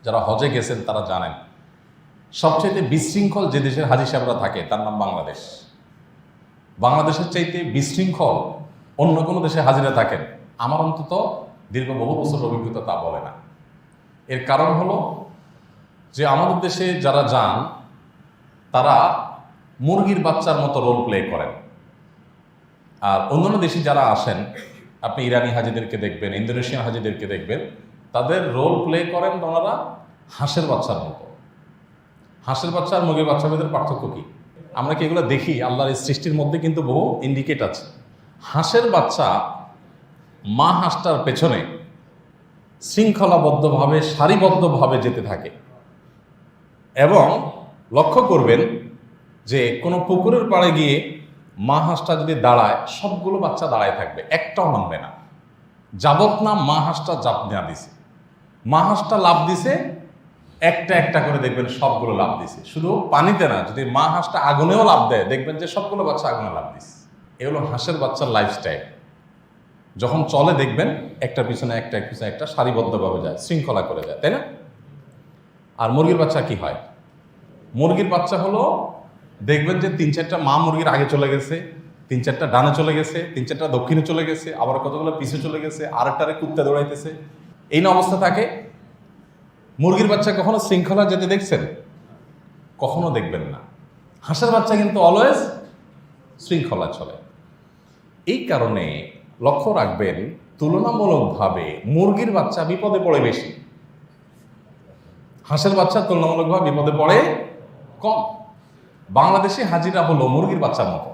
যারা হজে গেছেন তারা জানেন সবচেয়ে বিশৃঙ্খল যে দেশের হাজি সাহেবরা থাকে তার নাম বাংলাদেশ। বাংলাদেশের চাইতে বিশৃঙ্খল অন্য কোনো দেশে হাজিরা থাকেন আমার অন্তত দীর্ঘ বহু বছর অভিজ্ঞতা তা বলে না। এর কারণ হলো যে আমাদের দেশে যারা যান তারা মুরগির বাচ্চার মতো রোল প্লে করেন, আর অন্যান্য দেশে যারা আসেন আপনি ইরানি হাজিদেরকে দেখবেন, ইন্দোনেশিয়ান হাজিদেরকে দেখবেন, তাদের রোল প্লে করেন ওনারা হাঁসের বাচ্চার মতো। হাঁসের বাচ্চা আর মুরগির বাচ্চার মধ্যে পার্থক্য কি? আমরা কি এগুলো দেখি? আল্লাহর এই সৃষ্টির মধ্যে কিন্তু বহু ইন্ডিকেট আছে। হাঁসের বাচ্চা মা হাঁসটার পেছনে শৃঙ্খলাবদ্ধভাবে সারিবদ্ধভাবে যেতে থাকে, এবং লক্ষ্য করবেন যে কোনো পুকুরের পাড়ে গিয়ে মা হাঁসটা যদি দাঁড়ায় সবগুলো বাচ্চা দাঁড়ায় থাকবে, একটাও নামবে না যাবত না মা হাঁসটা জাপ না দিছে। মা হাঁসটা লাভ দিছে একটা একটা করে দেখবেন সবগুলো লাভ দিছে। শুধু পানিতে না, যদি মা হাঁসটা আগুনেও লাভ দেয় দেখবেন যে সবগুলো বাচ্চা আগুনে লাভ দিছে। এ হলো হাঁসের বাচ্চার লাইফস্টাইল। যখন চলে দেখবেন একটা পিছনে একটা পিছনে একটা সারিবদ্ধভাবে যায়, শৃঙ্খলা করে যায়, তাই না? আর মুরগির বাচ্চা কি হয়? মুরগির বাচ্চা হলো দেখবেন যে 3-4টা মা মুরগির আগে চলে গেছে, 3-4টা ডানে চলে গেছে, 3-4টা দক্ষিণে চলে গেছে, আবার কতগুলো পিছে চলে গেছে, আরেকটারে কুত্তে দৌড়াইতেছে, এই না অবস্থা থাকে। মুরগির বাচ্চা কখনো শৃঙ্খলা যেতে দেখছেন? কখনো দেখবেন না। হাঁসের বাচ্চা কিন্তু অলওয়েজ শৃঙ্খলা চলে। এই কারণে লক্ষ্য রাখবেন তুলনামূলকভাবে মুরগির বাচ্চা বিপদে পড়ে বেশি, হাঁসের বাচ্চা তুলনামূলকভাবে বিপদে পড়ে কম। বাংলাদেশি হাজিরা হলো মুরগির বাচ্চার মতো,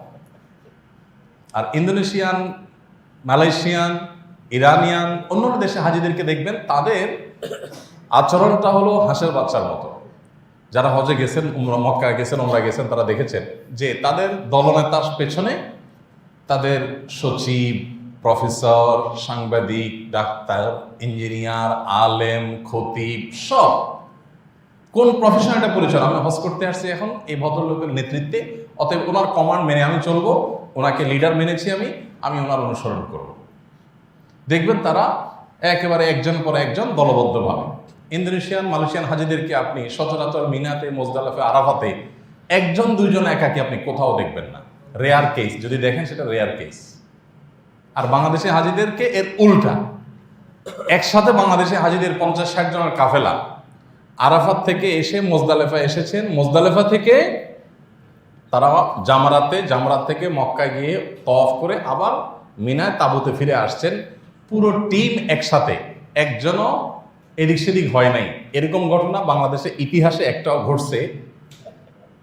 আর ইন্দোনেশিয়ান, মালয়েশিয়ান, ইরানিয়ান, অন্যান্য দেশে হাজিদেরকে দেখবেন তাদের আচরণটা হলো হাঁসের বাচ্চার মতো। যারা হজে গেছেন, মক্কা গেছেন, ওমরা গেছেন, তারা দেখেছেন যে তাদের দলনেতার পেছনে তাদের সচিব, প্রফেসর, সাংবাদিক, ডাক্তার, ইঞ্জিনিয়ার, আলেম, খতিব, সব কোন প্রফেশন এটা পরিচয়। আমি হজ করতে আসছি এখন এই ভদ্রলোকের নেতৃত্বে, অতএব ওনার কমান্ড মেনে আমি চলবো, ওনাকে লিডার মেনেছি, আমি ওনার অনুসরণ করব। দেখবেন তারা একেবারে একজন পর একজন দলবদ্ধভাবে। ইন্দোনেশিয়ান, মালয়েশিয়ান হাজিদেরকে আপনি সচরাচর মিনাতে, মুজদালিফাতে, আরাফাতে একজন দুইজন একাকি আপনি কোথাও দেখবেন না, রেয়ার কেস। যদি দেখেন সেটা রেয়ার কেস। আর বাংলাদেশি হাজিদেরকে এর উল্টা, একসাথে বাংলাদেশি হাজিদের 50-60 জনের কাফেলা আরাফাত থেকে এসে মুজদালিফা এসেছেন, মুজদালিফা থেকে তারা জামরাত থেকে মক্কায় গিয়ে তওয়াফ করে আবার মিনায় তাঁবুতে ফিরে আসছেন। পুরো টিম একসাথে, একজনও এদিক সেদিক হয় নাই। এরকম ঘটনা বাংলাদেশের ইতিহাসে একটাও ঘটছে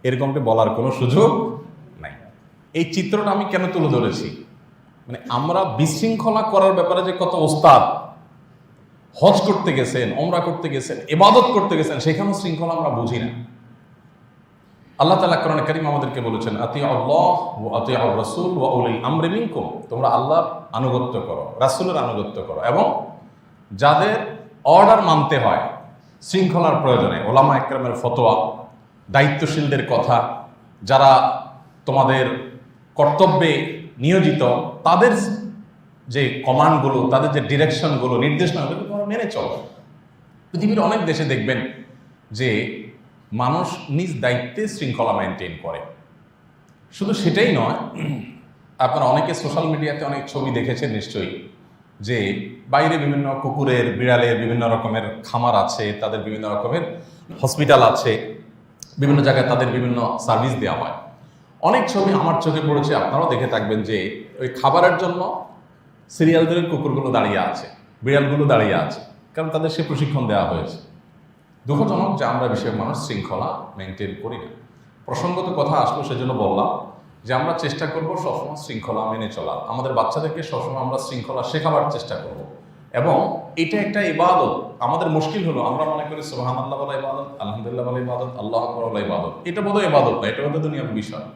এরকমটি বলার কোনো সুযোগ নাই। এই চিত্রটা আমি কেন তুলে ধরেছি? মানে আমরা বিশৃঙ্খলা করার ব্যাপারে যে কত ওস্তাদ, হজ করতে গেছেন, ওমরা করতে গেছেন, ইবাদত করতে গেছেন, সেখানেও শৃঙ্খলা আমরা বুঝি না। আল্লাহ তাআলা কোরআনে কারীম আমাদেরকে বলেছেন, আতিউল্লাহ ওয়া আতিউর রাসূল ওয়া উলিল আমরি মিনকুম, তোমরা আল্লাহর আনুগত্য করো, রাসূলের আনুগত্য করো, এবং যাদের অর্ডার মানতে হয় শৃঙ্খলার প্রয়োজনে, ওলামা একরামের ফতোয়া, দায়িত্বশীলদের কথা, যারা তোমাদের কর্তব্যে নিয়োজিত, তাদের যে কমান্ডগুলো, তাদের যে ডিরেকশনগুলো, নির্দেশনাগুলো তোমরা মেনে চলো। পৃথিবীর অনেক দেশে দেখবেন যে মানুষ নিজ দায়িত্বে শৃঙ্খলা মেনটেন করে। শুধু সেটাই নয়, আপনারা অনেকে সোশ্যাল মিডিয়াতে অনেক ছবি দেখেছেন নিশ্চয়ই, যে বাইরে বিভিন্ন কুকুরের, বিড়ালের বিভিন্ন রকমের খামার আছে, তাদের বিভিন্ন রকমের হসপিটাল আছে, বিভিন্ন জায়গায় তাদের বিভিন্ন সার্ভিস দেওয়া হয়। অনেক ছবি আমার চোখে পড়েছে, আপনারাও দেখে থাকবেন, যে ওই খাবারের জন্য সিরিয়াল ধরে কুকুরগুলো দাঁড়িয়ে আছে, বিড়ালগুলো দাঁড়িয়ে আছে, কারণ তাদের সে প্রশিক্ষণ দেওয়া হয়েছে। দুঃখজনক যে আমরা বিষয়ে মানুষ শৃঙ্খলা মেনটেন করি না। প্রসঙ্গত কথা আসলো সেজন্য বললাম যে আমরা চেষ্টা করব সবসময় শৃঙ্খলা মেনে চলার। আমাদের বাচ্চাদেরকে সবসময় আমরা শৃঙ্খলা শেখাবার চেষ্টা করব, এবং এটা একটা ইবাদত। আমাদের মুশকিল হলো আমরা মনে করি সুবহানাল্লাহ বলা ইবাদত, আলহামদুলিল্লাহ বলা ইবাদত, আল্লাহু আকবার বলা ইবাদত। এটা বোধহয় ইবাদত না, এটা বোধহয় দুনিয়ার বিষয়।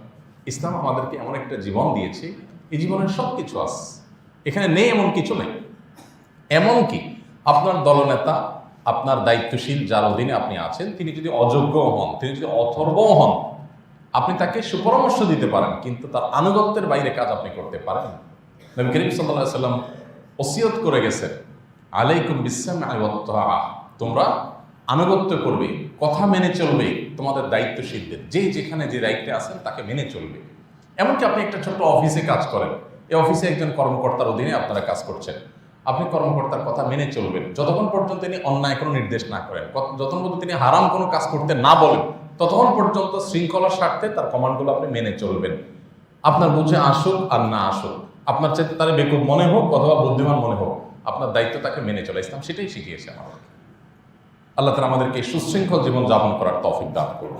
ইসলাম আমাদেরকে এমন একটা জীবন দিয়েছে, এই জীবনের সব কিছু আছে, এখানে নেই এমন কিছু নেই। এমনকি আপনার দলনেতা, আপনার দায়িত্বশীল যার অধীনে আপনি আছেন, তিনি যদি অযোগ্য হন, তিনি যদি অথর্বও হন, আপনি তাকে সুপরামর্শ দিতে পারেন, কিন্তু তার আনুগত্যের বাইরে কাজ আপনি করতে পারেন না। নবী করিম সাল্লাল্লাহু আলাইহি সাল্লাম ওসিয়ত করে গেছেন, আলাইকুম বিসসামঈ ওয়াত তাআহ, তোমরা আনুগত্য করবে, কথা মেনে চলবে তোমাদের দায়িত্বশীলদের, যে যেখানে যে দায়িত্বে আছেন তাকে মেনে চলবে। এমনকি আপনি একটা ছোট্ট অফিসে কাজ করেন, এই অফিসে একজন কর্মকর্তার অধীনে আপনারা কাজ করছেন, আপনি কর্মকর্তার কথা মেনে চলবেন যতক্ষণ পর্যন্ত তিনি অন্যায় কোনো নির্দেশ না করেন, যতক্ষণ পর্যন্ত তিনি হারাম কোনো কাজ করতে না বলেন, ততক্ষণ পর্যন্ত শৃঙ্খলার স্বার্থে তার কমান্ডগুলো আপনি মেনে চলবেন। আপনার বুঝে আসুক আর না আসুক, আপনার চাইতে তার বেকুব মনে হোক অথবা বুদ্ধিমান মনে হোক, আপনার দায়িত্ব তাকে মেনে চলা। ইসলাম সেটাই শিখিয়েছে আমাদের। আল্লাহ তাআলা আমাদেরকে সুশৃঙ্খল জীবন যাপন করার তৌফিক দান করুন।